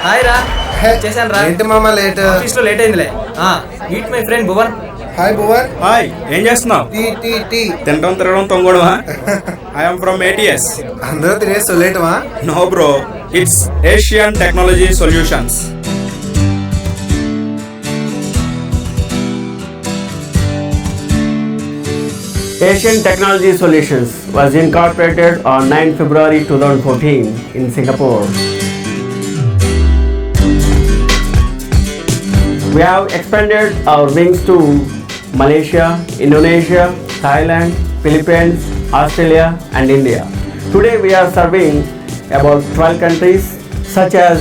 Hi రా చేశాను రా. ఏంటి మామ లేట్? ఆఫీస్ లో లేట్ అయిందిలే. Meet my friend Bhuvan. Hi Bhuvan. Hi, ఏం చేస్తున్నావు? టీ తినడం తిరగడం తొంగడమా? I'm from ATS. అందరూ తినేస్తూ లేటమా? No bro, it's Asian technology solutions. Asian Technology Solutions was incorporated on 9 February 2014 in Singapore. We have expanded our wings to Malaysia, Indonesia, Thailand, Philippines, Australia and India. Today we are serving about 12 countries such as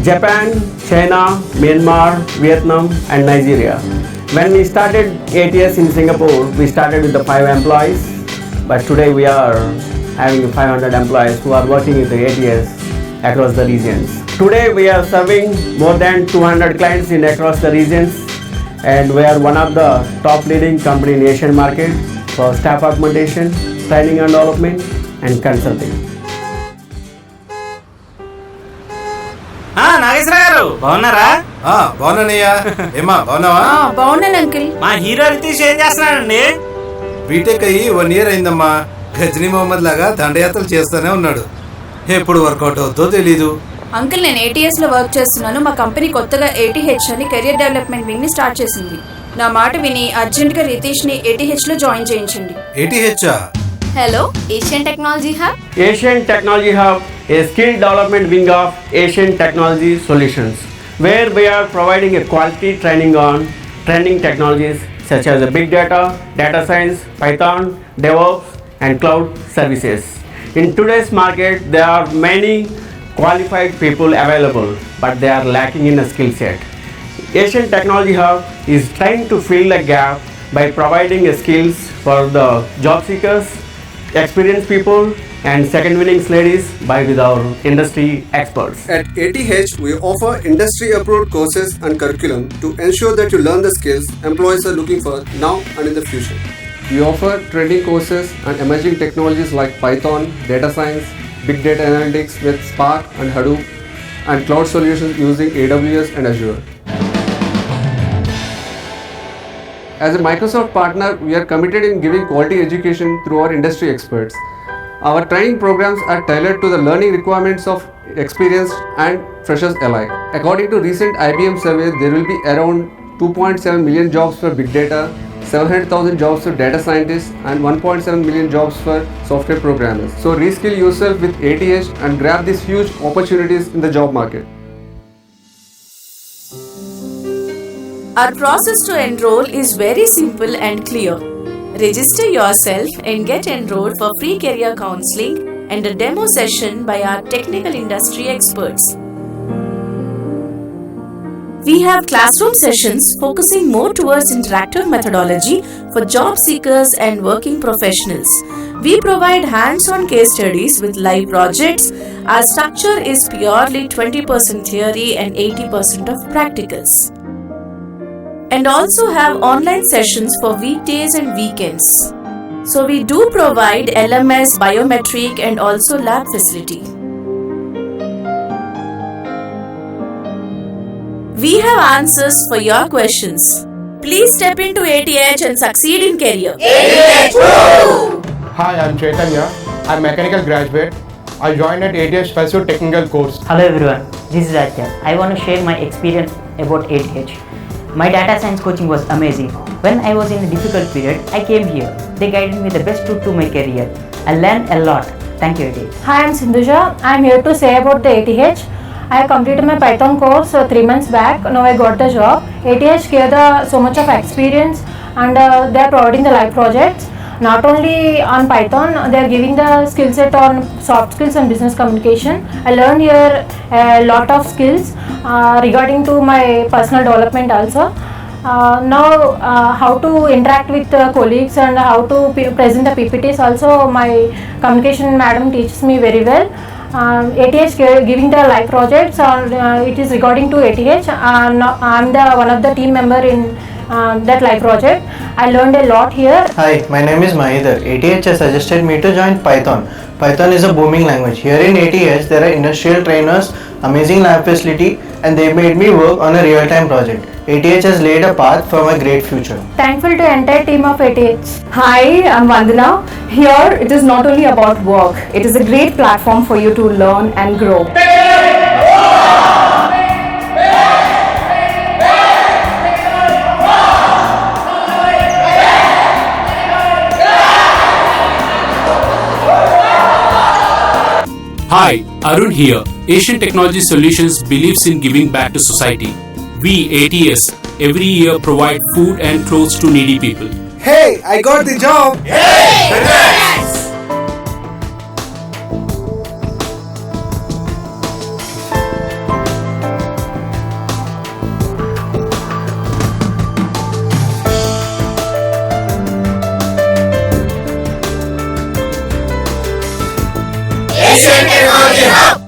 Japan, China, Myanmar, Vietnam and Nigeria. When we started ATS in Singapore, we started with the 5 employees, but today we are having 500 employees who are working with the ATS across the regions. Today we are serving more than 200 clients in across the regions, and we are one of the top leading company in Asian market for staff augmentation, training and development and consulting. Nageswara గారు బాగున్నారా? బాగున్నానయ్యా. ఏమా బాగున్నావా? బాగున్నాను uncle. మా hero Ritesh ఏం చేస్తున్నాడండి? BTech అయ్యి 1 year అయిందమ్మా. గజనీ మొహమ్మద్ లాగా దండయాత్రలు చేస్తూనే ఉన్నాడు. ఎప్పుడు వర్కౌట్ అవుతుందో తెలీదు. అంకిల్, నేను ATS లో వర్క్ చేస్తున్నాను. మా కంపెనీ కొత్తగా ATH అని కెరియర్ డెవలప్మెంట్ వింగ్ ని స్టార్ట్ చేసింది. నా మాట విని అర్జెంట్ గా రితీష్ ని ATH లో జాయిన్ చేయించండి. ATH? Hello, Asian technology hub. Asian Technology Hub, a skill development wing of Asian Technology Solutions, where we are providing a quality training on trending technologies such as big data, data science, Python, DevOps, and cloud services. In today's market, there are many qualified people available, but they are lacking in a skill set. Asian Technology Hub is trying to fill the gap by providing skills for the job seekers, experienced people and second winnings ladies by with our industry experts. At ATH, we offer industry-approved courses and curriculum to ensure that you learn the skills employees are looking for now and in the future. We offer training courses and emerging technologies like Python, data science, big data analytics with Spark and Hadoop, and cloud solutions using AWS and Azure. As a Microsoft partner, we are committed in giving quality education through our industry experts. Our training programs are tailored to the learning requirements of experienced and freshers alike. According to recent IBM survey, there will be around 2.7 million jobs for big data, 700,000 jobs for data scientists and 1.7 million jobs for software programmers. So reskill yourself with ATH and grab these huge opportunities in the job market. Our process to enroll is very simple and clear. Register yourself and get enrolled for free career counseling and a demo session by our technical industry experts. We have classroom sessions focusing more towards interactive methodology for job seekers and working professionals. We provide hands-on case studies with live projects. Our structure is purely 20% theory and 80% of practicals. And also have online sessions for weekdays and weekends. So we do provide LMS, biometric and also lab facility. We have answers for your questions. Please step into ATH and succeed in career. ATH! Hi, I'm Chaitanya. I'm mechanical graduate. I joined at ATH to pursue technical course. Hello everyone, this is Aditya. I want to share my experience about ATH. My data science coaching was amazing. When I was in a difficult period, I came here. They guided me the best route to my career. I learned a lot. Thank you, ATH. Hi, I'm Sindhuja. I'm here to say about the ATH. I completed my Python course 3 months back. Now I got the job. ATH gave so much of experience and they are providing the live projects. Not only on Python, they are giving the skill set on soft skills and business communication. I learned here a lot of skills regarding to my personal development also. Now how to interact with colleagues and how to present the PPTs also my communication madam teaches me very well. ATH giving the live projects it is regarding to ATH. I'm the one of the team member in that live project. I learned a lot here. Hi, my name is Mahidhar. ATH has suggested me to join Python. Python is a booming language. Here in ATH, there are industrial trainers, amazing lab facility, and they made me work on a real-time project. ATH has laid a path for my great future. Thankful to entire team of ATH. Hi, I'm Vandana. Here, it is not only about work, it is a great platform for you to learn and grow. Hi, Arun here. Asian Technology Solutions believes in giving back to society. We, ATS, every year provide food and clothes to needy people. Hey, I got the job. Asian Technology Hub.